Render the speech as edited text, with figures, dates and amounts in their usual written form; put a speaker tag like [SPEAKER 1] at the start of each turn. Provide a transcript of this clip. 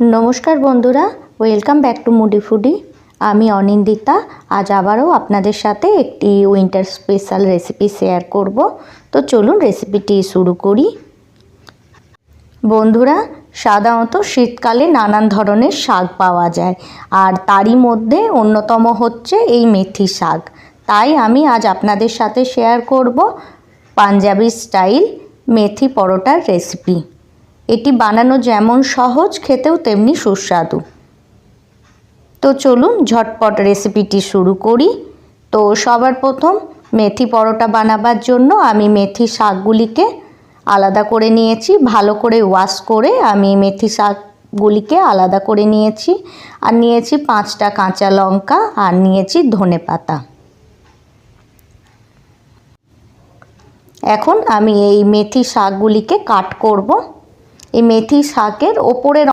[SPEAKER 1] नमस्कार बंधुरा welcome back to मुडी फूडी। आमी अनिंदिता आज आबारो आपनादेर साथे एकटी उइंटार स्पेशल रेसिपि शेयर करब। तो चलुन रेसिपिटी शुरू करी। बंधुरा साधारणत शीतकाले नानान धरनेर शाक पाওয়া যায় আর তারই মধ্যে অন্যতম হচ্ছে এই মেথি শাক। তাই আমি আজ আপনাদের সাথে শেয়ার করব পাঞ্জাবি স্টাইল মেথি পরোটার রেসিপি। এটি বানানো যেমন সহজ খেতেও তেমনি সুস্বাদু। তো চলুন ঝটপট রেসিপিটি শুরু করি। তো সবার প্রথম মেথি পরোটা বানাবার জন্য আমি মেথি শাকগুলিকে আলাদা করে নিয়েছি। ভালো করে ওয়াশ করে আমি মেথি শাকগুলিকে আলাদা করে নিয়েছি। আর নিয়েছি 5টা কাঁচা লঙ্কা আর নিয়েছি ধনেপাতা। এখন আমি এই মেথি শাকগুলিকে কাট করব। এই মেথি শাকের ওপরের